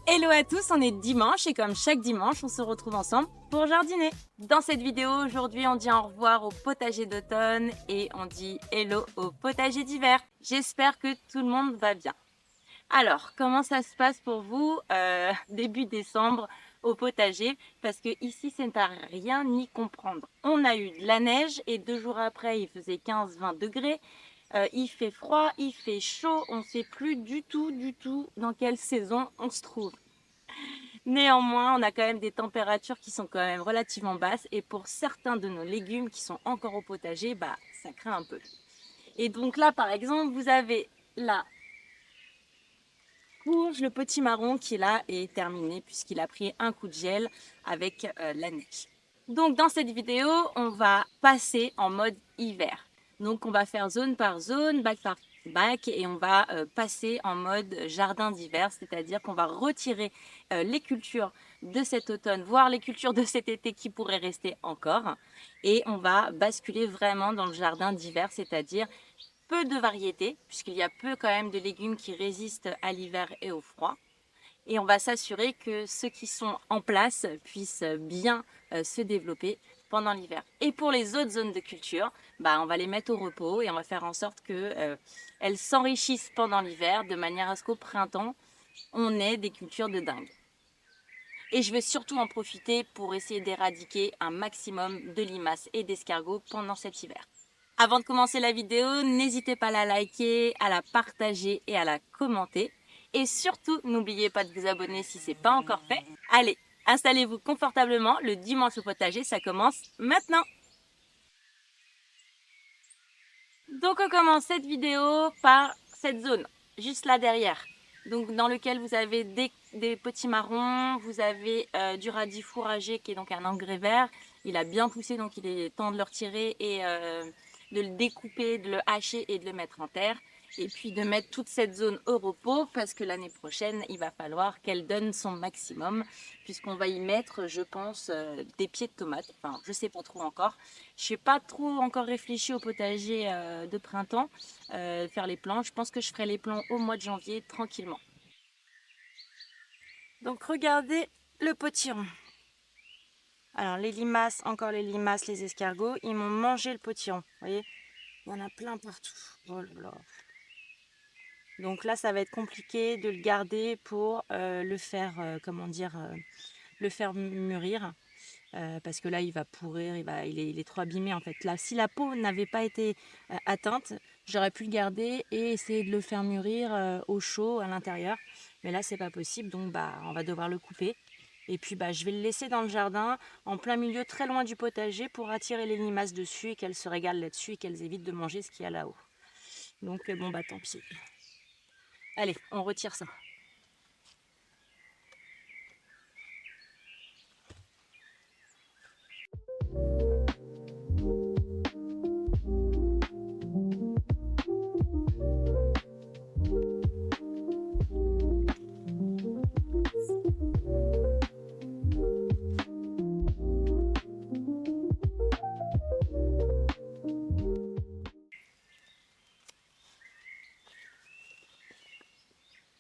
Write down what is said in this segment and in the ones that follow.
Hello à tous, on est dimanche et comme chaque dimanche, on se retrouve ensemble pour jardiner. Dans cette vidéo, aujourd'hui, on dit au revoir au potager d'automne et on dit hello au potager d'hiver. J'espère que tout le monde va bien. Alors, comment ça se passe pour vous début décembre au potager? Parce que ici, c'est à rien y comprendre. On a eu de la neige et 2 jours après, il faisait 15-20 degrés. Il fait froid, il fait chaud, on ne sait plus du tout dans quelle saison on se trouve. Néanmoins, on a quand même des températures qui sont quand même relativement basses et pour certains de nos légumes qui sont encore au potager, bah ça craint un peu. Et donc là, par exemple, vous avez la courge, le potimarron qui là est terminé puisqu'il a pris un coup de gel avec la neige. Donc dans cette vidéo, on va passer en mode hiver. Donc on va faire zone par zone, bac par bac et on va passer en mode jardin d'hiver, c'est-à-dire qu'on va retirer les cultures de cet automne, voire les cultures de cet été qui pourraient rester encore. Et on va basculer vraiment dans le jardin d'hiver, c'est-à-dire peu de variétés, puisqu'il y a peu quand même de légumes qui résistent à l'hiver et au froid. Et on va s'assurer que ceux qui sont en place puissent bien se développer pendant l'hiver. Et pour les autres zones de culture, bah, on va les mettre au repos et on va faire en sorte qu'elles s'enrichissent pendant l'hiver de manière à ce qu'au printemps, on ait des cultures de dingue. Et je vais surtout en profiter pour essayer d'éradiquer un maximum de limaces et d'escargots pendant cet hiver. Avant de commencer la vidéo, n'hésitez pas à la liker, à la partager et à la commenter. Et surtout, n'oubliez pas de vous abonner si ce n'est pas encore fait. Allez, installez-vous confortablement, le dimanche au potager, ça commence maintenant. Donc on commence cette vidéo par cette zone, juste là derrière. Donc dans lequel vous avez des petits marrons, vous avez du radis fourragé qui est donc un engrais vert. Il a bien poussé, donc il est temps de le retirer et de le découper, de le hacher et de le mettre en terre. Et puis de mettre toute cette zone au repos parce que l'année prochaine, il va falloir qu'elle donne son maximum puisqu'on va y mettre, je pense, des pieds de tomates. Enfin, je sais pas trop encore. Je n'ai pas trop encore réfléchi au potager de printemps, faire les plants. Je pense que je ferai les plants au mois de janvier tranquillement. Donc regardez le potiron. Alors les limaces, encore les limaces, les escargots, ils m'ont mangé le potiron. Vous voyez, il y en a plein partout. Oh là là. Donc là, ça va être compliqué de le garder pour le faire, comment dire, le faire mûrir. Parce que là, il va pourrir, il est trop abîmé en fait. Là, si la peau n'avait pas été atteinte, j'aurais pu le garder et essayer de le faire mûrir au chaud à l'intérieur. Mais là, c'est pas possible, donc bah, on va devoir le couper. Et puis bah, je vais le laisser dans le jardin, en plein milieu, très loin du potager, pour attirer les limaces dessus et qu'elles se régalent là-dessus et qu'elles évitent de manger ce qu'il y a là-haut. Donc bon bah tant pis. Allez, on retire ça.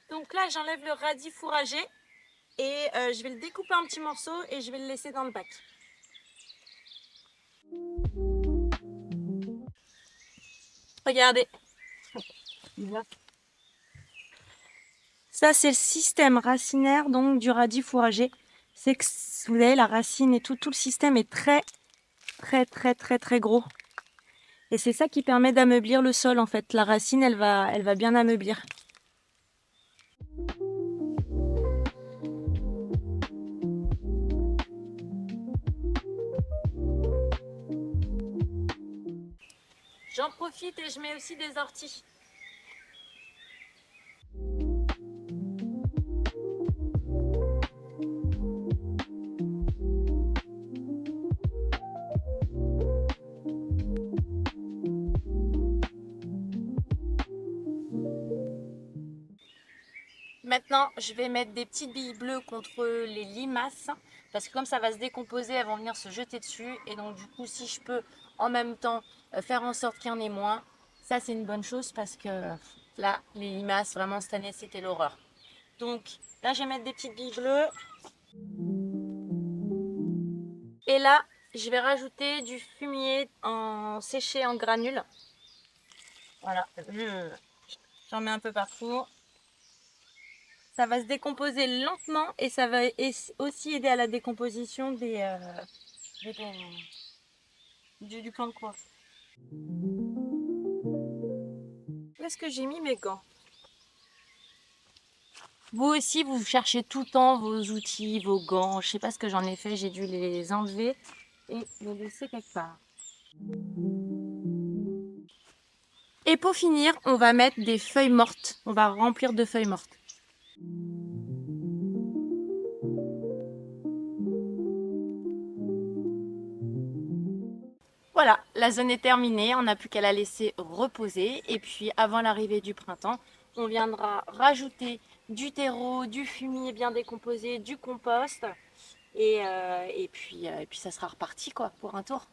Donc là, j'enlève le radis fourragé et je vais le découper en petits morceaux et je vais le laisser dans le bac. Regardez. Ça, c'est le système racinaire donc du radis fourragé. C'est que vous avez la racine et tout le système est très gros. Et c'est ça qui permet d'ameublir le sol en fait. La racine, elle va bien ameublir. J'en profite et je mets aussi des orties. Maintenant, je vais mettre des petites billes bleues contre les limaces parce que comme ça va se décomposer, elles vont venir se jeter dessus. Et donc du coup, si je peux en même temps faire en sorte qu'il y en ait moins, ça c'est une bonne chose parce que là, les limaces, vraiment cette année, c'était l'horreur. Donc là, je vais mettre des petites billes bleues. Et là, je vais rajouter du fumier en séché en granules. Voilà, j'en mets un peu partout. Ça va se décomposer lentement et ça va aussi aider à la décomposition du plan de course. Où est-ce que j'ai mis mes gants? Vous aussi, vous cherchez tout le temps vos outils, vos gants. Je sais pas ce que j'en ai fait, j'ai dû les enlever et les laisser quelque part. Et pour finir, on va mettre des feuilles mortes. On va remplir de feuilles mortes. Voilà, la zone est terminée, on n'a plus qu'à la laisser reposer. Et puis avant l'arrivée du printemps, on viendra rajouter du terreau, du fumier bien décomposé, du compost. Et puis ça sera reparti quoi pour un tour.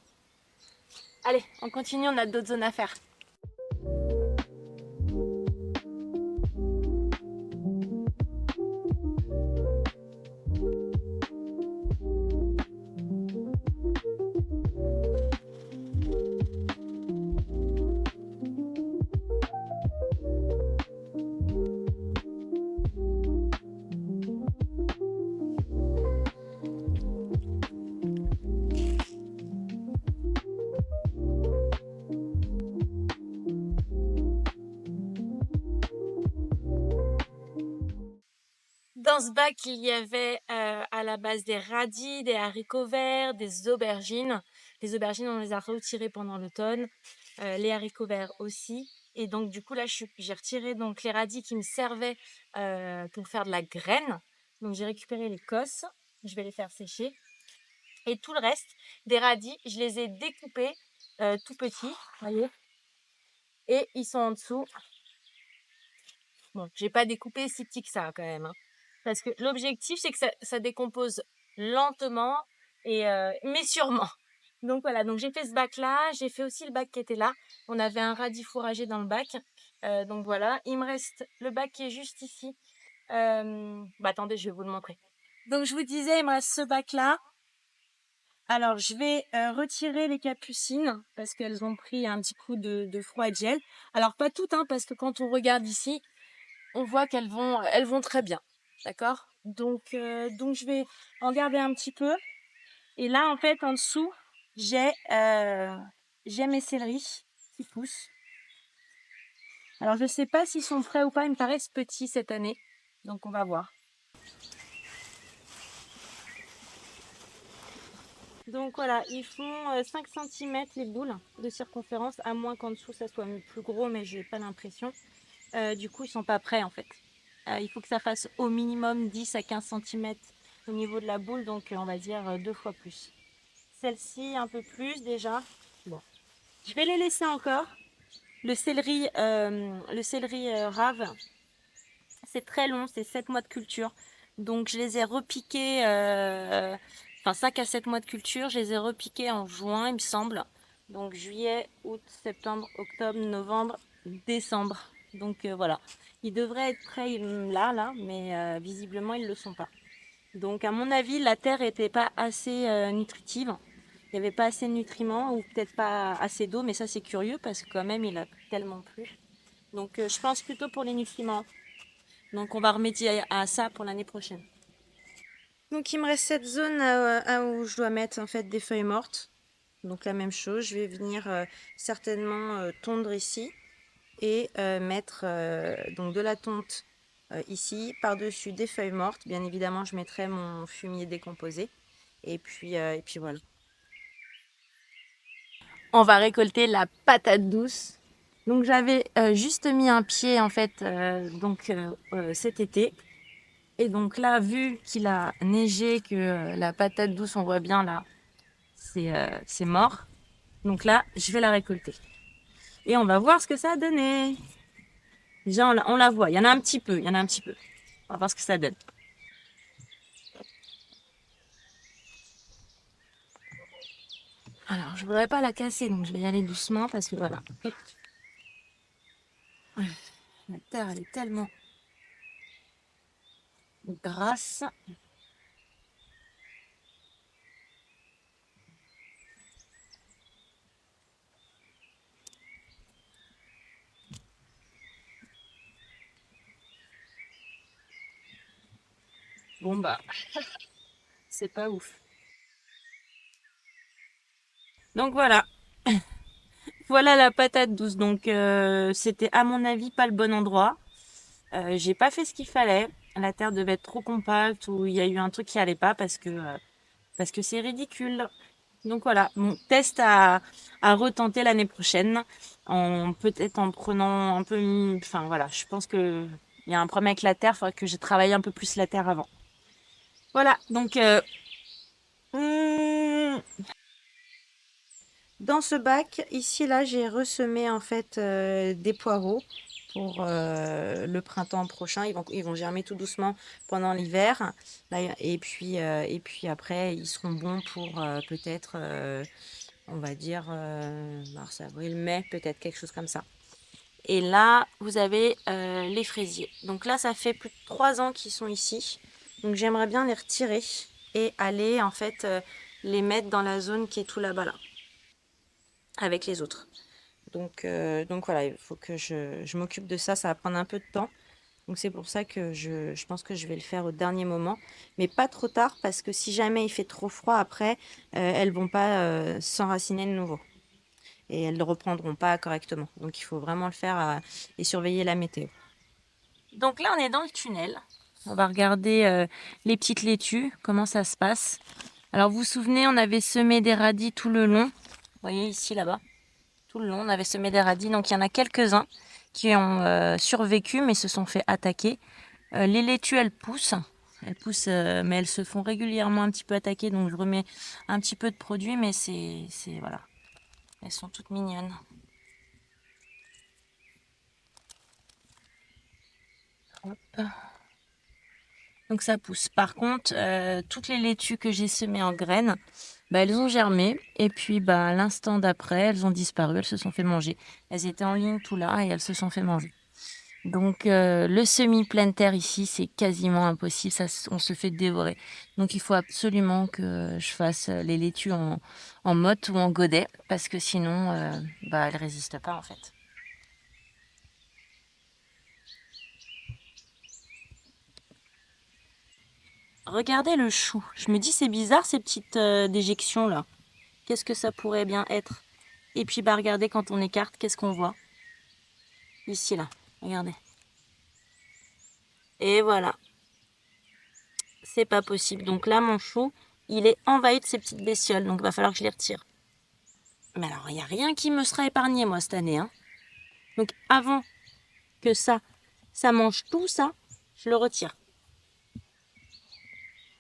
Allez, on continue, on a d'autres zones à faire. Dans ce bac, il y avait à la base des radis, des haricots verts, des aubergines. Les aubergines, on les a retirées pendant l'automne. Les haricots verts aussi. Et donc, du coup, là, j'ai retiré donc, les radis qui me servaient pour faire de la graine. Donc, j'ai récupéré les cosses. Je vais les faire sécher. Et tout le reste des radis, je les ai découpés tout petits. Voyez. Et ils sont en dessous. Bon, j'ai pas découpé si petit que ça quand même. Hein. Parce que l'objectif, c'est que ça décompose lentement, mais sûrement. Donc voilà, donc j'ai fait ce bac-là, j'ai fait aussi le bac qui était là. On avait un radis fourragé dans le bac. Donc voilà, il me reste le bac qui est juste ici. Attendez, je vais vous le montrer. Donc je vous disais, il me reste ce bac-là. Alors je vais retirer les capucines parce qu'elles ont pris un petit coup de froid et de gel. Alors pas toutes, hein, parce que quand on regarde ici, on voit elles vont très bien. D'accord? Donc je vais en garder un petit peu. Et là, en fait, en dessous, j'ai mes céleris qui poussent. Alors, je ne sais pas s'ils sont frais ou pas. Ils me paraissent petits cette année. Donc, on va voir. Donc, voilà, ils font 5 cm les boules de circonférence, à moins qu'en dessous, ça soit plus gros, mais je n'ai pas l'impression. Du coup, ils ne sont pas prêts, en fait. Il faut que ça fasse au minimum 10 à 15 cm au niveau de la boule, donc on va dire 2 fois plus. Celle-ci, un peu plus déjà. Bon. Je vais les laisser encore. Le céleri rave, c'est très long, c'est 7 mois de culture. Donc je les ai repiqués, 5 à 7 mois de culture, je les ai repiqués en juin, il me semble. Donc juillet, août, septembre, octobre, novembre, décembre. Donc voilà. Ils devraient être prêts là, mais visiblement ils ne le sont pas. Donc à mon avis, la terre n'était pas assez nutritive. Il n'y avait pas assez de nutriments ou peut-être pas assez d'eau, mais ça c'est curieux parce que quand même il a tellement plu. Donc je pense plutôt pour les nutriments. Donc on va remédier à ça pour l'année prochaine. Donc il me reste cette zone où je dois mettre en fait des feuilles mortes. Donc la même chose, je vais venir certainement tondre ici et mettre donc de la tonte ici, par-dessus des feuilles mortes. Bien évidemment, je mettrai mon fumier décomposé. Et puis voilà. On va récolter la patate douce. Donc j'avais juste mis un pied en fait cet été. Et donc là, vu qu'il a neigé, que la patate douce, on voit bien là, c'est mort. Donc là, je vais la récolter. Et on va voir ce que ça a donné. Déjà, on la voit. Il y en a un petit peu. Il y en a un petit peu. On va voir ce que ça donne. Alors, je voudrais pas la casser, donc je vais y aller doucement parce que voilà. Hop. La terre, elle est tellement grasse. Bon bah, c'est pas ouf. Donc voilà, voilà la patate douce. Donc c'était à mon avis pas le bon endroit. J'ai pas fait ce qu'il fallait. La terre devait être trop compacte ou il y a eu un truc qui allait pas parce que c'est ridicule. Donc voilà, mon test à retenter l'année prochaine, en peut-être en prenant un peu, enfin voilà, je pense que il y a un problème avec la terre, il faudrait que je travaille un peu plus la terre avant. Voilà, donc hum, dans ce bac, ici là, j'ai ressemé en fait des poireaux pour le printemps prochain. Ils vont germer tout doucement pendant l'hiver. Et puis après, ils seront bons pour peut-être on va dire mars, avril, mai, peut-être quelque chose comme ça. Et là, vous avez les fraisiers. Donc là, ça fait plus de 3 ans qu'ils sont ici. Donc j'aimerais bien les retirer et aller en fait les mettre dans la zone qui est tout là-bas là, avec les autres. Donc voilà, il faut que je m'occupe de ça. Ça va prendre un peu de temps. Donc c'est pour ça que je pense que je vais le faire au dernier moment. Mais pas trop tard parce que si jamais il fait trop froid après, elles vont pas s'enraciner de nouveau et elles ne reprendront pas correctement. Donc il faut vraiment le faire et surveiller la météo. Donc là, on est dans le tunnel. On va regarder les petites laitues, comment ça se passe. Alors vous vous souvenez, on avait semé des radis tout le long. Vous voyez ici, là-bas, tout le long, on avait semé des radis. Donc il y en a quelques-uns qui ont survécu mais se sont fait attaquer. Les laitues, elles poussent. Elles poussent, mais elles se font régulièrement un petit peu attaquer. Donc je remets un petit peu de produit, mais voilà. Elles sont toutes mignonnes. Hop. Donc ça pousse. Par contre, toutes les laitues que j'ai semées en graines, bah, elles ont germé. Et puis bah, à l'instant d'après, elles ont disparu, elles se sont fait manger. Elles étaient en ligne tout là et elles se sont fait manger. Donc le semi-pleine terre ici, c'est quasiment impossible. On se fait dévorer. Donc il faut absolument que je fasse les laitues en motte ou en godet. Parce que sinon, bah, elles résistent pas en fait. Regardez le chou. Je me dis c'est bizarre ces petites déjections là. Qu'est-ce que ça pourrait bien être? Et puis bah regardez quand on écarte, qu'est-ce qu'on voit? Ici là, regardez. Et voilà, c'est pas possible. Donc là mon chou, il est envahi de ces petites bestioles, donc il va falloir que je les retire. Mais alors il n'y a rien qui me sera épargné moi cette année, hein. Donc avant que ça mange tout ça, je le retire.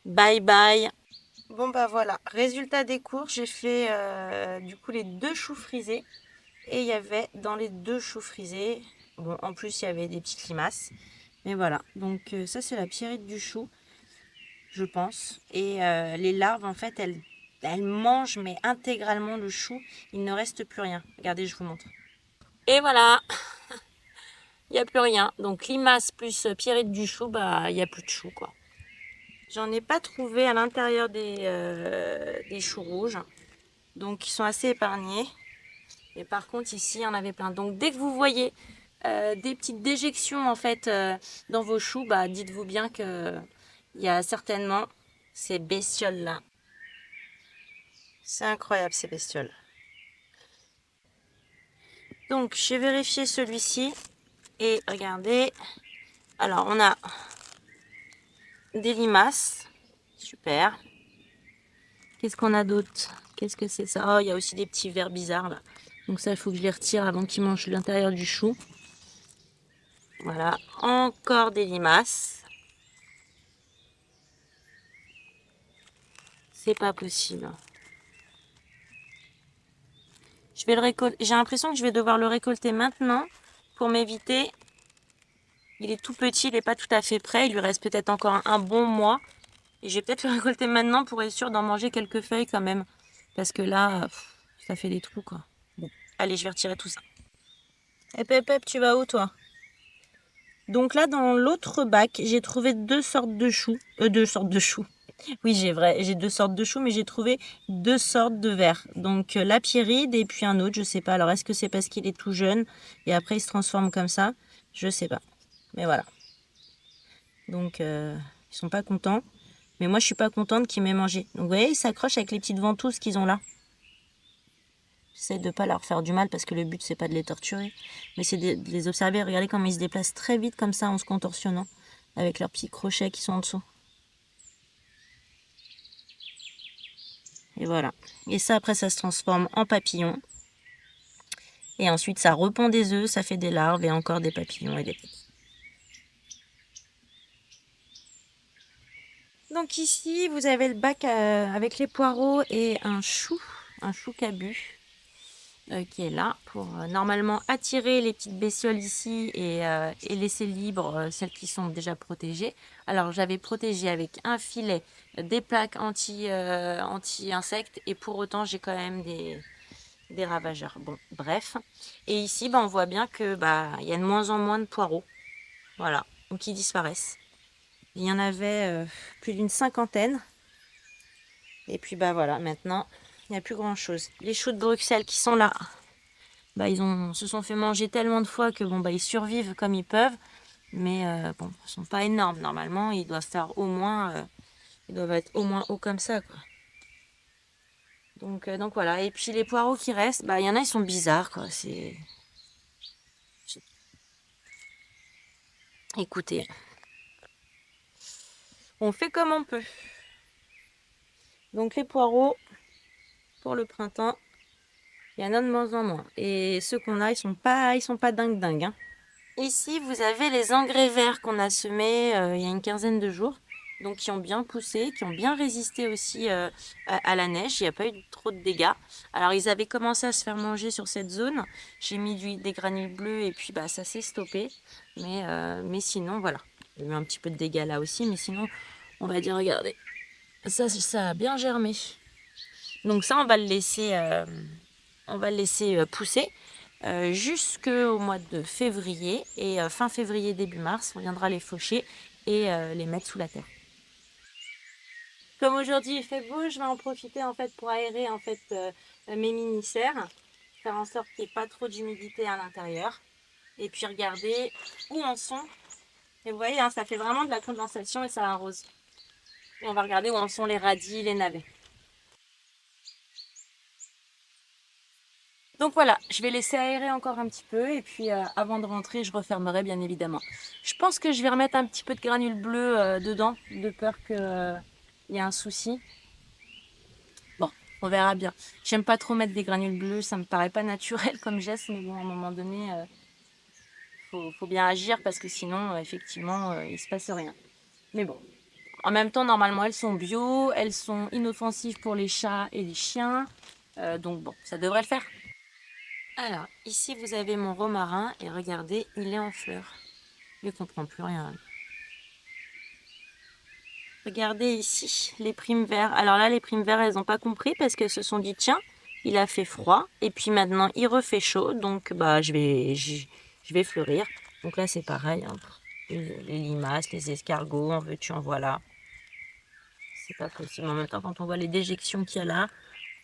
Bye bye. Bon bah voilà, résultat des courses, j'ai fait du coup les 2 choux frisés. Et il y avait dans les 2 choux frisés, bon en plus il y avait des petites limaces. Mais voilà, donc ça c'est la pierrite du chou, je pense. Et les larves en fait elles mangent mais intégralement le chou, il ne reste plus rien. Regardez, je vous montre. Et voilà, il n'y a plus rien. Donc limace plus pierrite du chou, bah il n'y a plus de chou quoi. J'en ai pas trouvé à l'intérieur des choux rouges, donc ils sont assez épargnés. Et par contre, ici, il y en avait plein. Donc, dès que vous voyez des petites déjections en fait dans vos choux, bah, dites-vous bien que il y a certainement ces bestioles-là. C'est incroyable ces bestioles. Donc, j'ai vérifié celui-ci et regardez. Alors, on a des limaces. Super. Qu'est-ce qu'on a d'autre? Qu'est-ce que c'est ça? Oh, il y a aussi des petits vers bizarres là. Donc ça, il faut que je les retire avant qu'ils mangent l'intérieur du chou. Voilà, encore des limaces. C'est pas possible. Je vais le récolter. J'ai l'impression que je vais devoir le récolter maintenant pour m'éviter. Il est tout petit, il n'est pas tout à fait prêt. Il lui reste peut-être encore un bon mois. Et je vais peut-être le récolter maintenant pour être sûr d'en manger quelques feuilles quand même. Parce que là, ça fait des trous quoi. Bon, allez, je vais retirer tout ça. Hep, hep, hep, tu vas où toi? Donc là, dans l'autre bac, j'ai trouvé deux sortes de choux. Deux sortes de choux. Oui, j'ai deux sortes de choux, mais j'ai trouvé deux sortes de vers. Donc la Pierride et puis un autre, je sais pas. Alors est-ce que c'est parce qu'il est tout jeune et après il se transforme comme ça? Je sais pas. Mais voilà. Donc ils sont pas contents. Mais moi je suis pas contente qu'ils m'aient mangé. Donc vous voyez, ils s'accrochent avec les petites ventouses qu'ils ont là. J'essaie de pas leur faire du mal parce que le but c'est pas de les torturer, mais c'est de les observer. Regardez comment ils se déplacent très vite comme ça en se contorsionnant avec leurs petits crochets qui sont en dessous. Et voilà. Et ça après ça se transforme en papillon. Et ensuite ça repond des œufs, ça fait des larves et encore des papillons et des petits. Donc ici vous avez le bac avec les poireaux et un chou cabu. Qui est là pour normalement attirer les petites bestioles ici et laisser libre celles qui sont déjà protégées. Alors j'avais protégé avec un filet des plaques anti-insectes et pour autant j'ai quand même des ravageurs. Bon, bref. Et ici, on voit bien que il y a de moins en moins de poireaux. Voilà, donc ils disparaissent. Il y en avait plus d'une cinquantaine. Et puis voilà, maintenant, il n'y a plus grand chose. Les choux de Bruxelles qui sont là, se sont fait manger tellement de fois que ils survivent comme ils peuvent, mais ils sont pas énormes. Normalement, ils doivent être au moins hauts comme ça, quoi. Donc voilà. Et puis les poireaux qui restent, il y en a, ils sont bizarres, quoi. Écoutez, on fait comme on peut. Donc les poireaux pour le printemps, il y en a de moins en moins. Et ceux qu'on a, ils sont pas dingues, hein. Ici, vous avez les engrais verts qu'on a semés il y a une quinzaine de jours, donc qui ont bien poussé, qui ont bien résisté aussi à la neige. Il n'y a pas eu trop de dégâts. Alors, ils avaient commencé à se faire manger sur cette zone. J'ai mis des granules bleus et puis ça s'est stoppé. Mais sinon, voilà. Il y a eu un petit peu de dégâts là aussi, mais sinon, on va dire, regardez, ça a bien germé. Donc ça, on va le laisser pousser jusqu'au mois de février. Et fin février, début mars, on viendra les faucher et les mettre sous la terre. Comme aujourd'hui il fait beau, je vais en profiter en fait pour aérer en fait mes mini-serres, faire en sorte qu'il n'y ait pas trop d'humidité à l'intérieur. Et puis regarder où en sont. Et vous voyez, ça fait vraiment de la condensation et ça arrose. Et on va regarder où en sont les radis, les navets. Donc voilà, je vais laisser aérer encore un petit peu et puis avant de rentrer, je refermerai bien évidemment. Je pense que je vais remettre un petit peu de granules bleues dedans, de peur qu'il y ait un souci. Bon, on verra bien. J'aime pas trop mettre des granules bleues, ça me paraît pas naturel comme geste, mais bon, à un moment donné, faut bien agir parce que sinon, effectivement, il se passe rien. Mais bon, en même temps, normalement, elles sont bio, elles sont inoffensives pour les chats et les chiens, donc bon, ça devrait le faire. Alors, ici, vous avez mon romarin et regardez, il est en fleurs. Il ne comprend plus rien. Regardez ici, les primes verts. Alors là, les primes verts, elles n'ont pas compris parce qu'elles se sont dit, tiens, il a fait froid et puis maintenant, il refait chaud, donc je vais fleurir. Donc là, c'est pareil, hein. Les limaces, les escargots, en veux-tu, en voilà. C'est pas possible. En même temps, quand on voit les déjections qu'il y a là,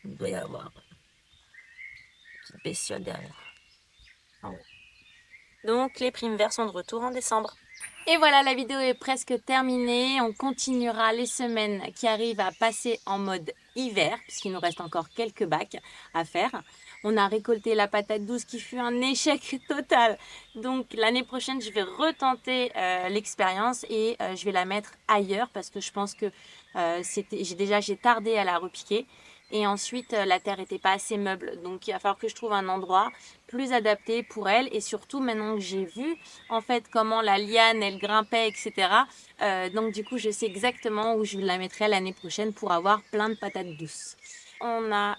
il doit y avoir une petite bestiole derrière. En haut. Donc, les primes verts sont de retour en décembre. Et voilà, la vidéo est presque terminée. On continuera les semaines qui arrivent à passer en mode hiver, puisqu'il nous reste encore quelques bacs à faire. On a récolté la patate douce qui fut un échec total. Donc l'année prochaine, je vais retenter l'expérience et je vais la mettre ailleurs parce que je pense que j'ai tardé à la repiquer. Et ensuite, la terre n'était pas assez meuble. Donc il va falloir que je trouve un endroit plus adapté pour elle. Et surtout, maintenant que j'ai vu en fait comment la liane elle grimpait, etc. Donc du coup je sais exactement où je la mettrai l'année prochaine pour avoir plein de patates douces. On a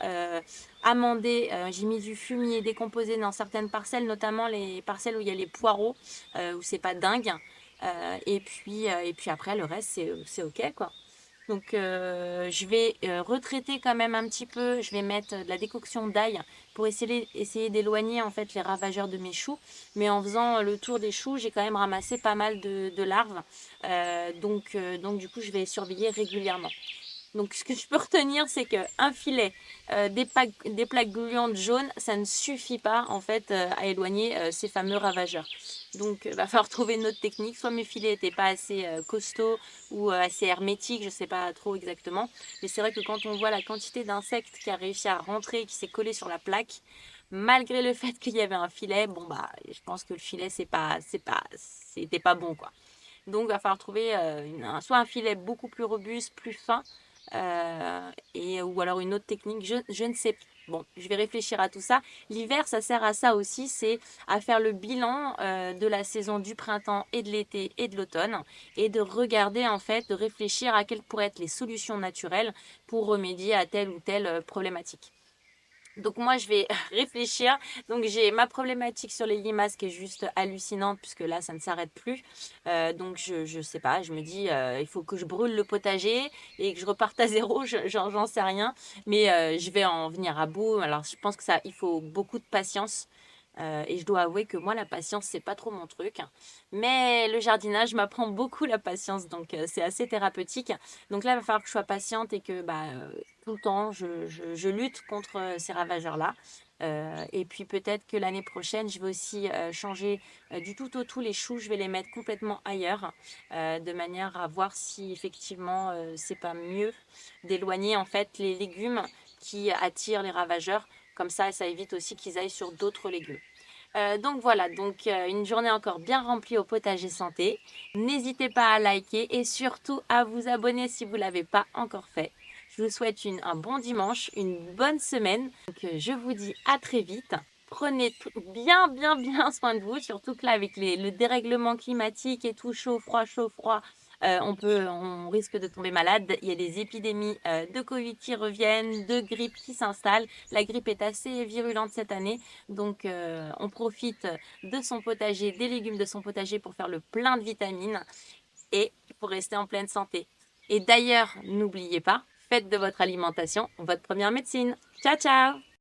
amendé, j'ai mis du fumier décomposé dans certaines parcelles, notamment les parcelles où il y a les poireaux, où c'est pas dingue. Et puis après le reste c'est ok quoi. Donc je vais retraiter quand même un petit peu. Je vais mettre de la décoction d'ail pour essayer d'éloigner en fait les ravageurs de mes choux. Mais en faisant le tour des choux, j'ai quand même ramassé pas mal de larves. Donc du coup, je vais surveiller régulièrement. Donc, ce que je peux retenir, c'est qu'un filet, des plaques gluantes jaunes, ça ne suffit pas en fait à éloigner ces fameux ravageurs. Donc, il va falloir trouver une autre technique. Soit mes filets n'étaient pas assez costauds ou assez hermétiques, je ne sais pas trop exactement. Mais c'est vrai que quand on voit la quantité d'insectes qui a réussi à rentrer, qui s'est collé sur la plaque, malgré le fait qu'il y avait un filet, bon bah, je pense que le filet c'était pas bon quoi. Donc, il va falloir trouver soit un filet beaucoup plus robuste, plus fin, ou alors une autre technique. Je ne sais pas. Bon, je vais réfléchir à tout ça. L'hiver, ça sert à ça aussi, c'est à faire le bilan de la saison du printemps et de l'été et de l'automne et de regarder en fait, de réfléchir à quelles pourraient être les solutions naturelles pour remédier à telle ou telle problématique. Donc moi, je vais réfléchir. Donc j'ai ma problématique sur les limaces qui est juste hallucinante puisque là, ça ne s'arrête plus. Donc je sais pas, je me dis, il faut que je brûle le potager et que je reparte à zéro. J'en sais rien, mais je vais en venir à bout. Alors je pense que ça, il faut beaucoup de patience. Et je dois avouer que moi, la patience, c'est pas trop mon truc. Mais le jardinage m'apprend beaucoup la patience, donc c'est assez thérapeutique. Donc là, il va falloir que je sois patiente et que tout le temps, je lutte contre ces ravageurs-là. Et puis peut-être que l'année prochaine, je vais aussi changer du tout au tout les choux. Je vais les mettre complètement ailleurs, de manière à voir si effectivement c'est pas mieux d'éloigner en fait les légumes qui attirent les ravageurs. Comme ça évite aussi qu'ils aillent sur d'autres légumes. Donc voilà, une journée encore bien remplie au potager santé. N'hésitez pas à liker et surtout à vous abonner si vous ne l'avez pas encore fait. Je vous souhaite un bon dimanche, une bonne semaine. Donc, je vous dis à très vite. Prenez bien soin de vous, surtout que là, avec le dérèglement climatique et tout, chaud, froid, on risque de tomber malade. Il y a des épidémies de Covid qui reviennent, de grippe qui s'installent. La grippe est assez virulente cette année, donc on profite de son potager, des légumes de son potager pour faire le plein de vitamines et pour rester en pleine santé. Et d'ailleurs, n'oubliez pas, faites de votre alimentation votre première médecine. Ciao, ciao!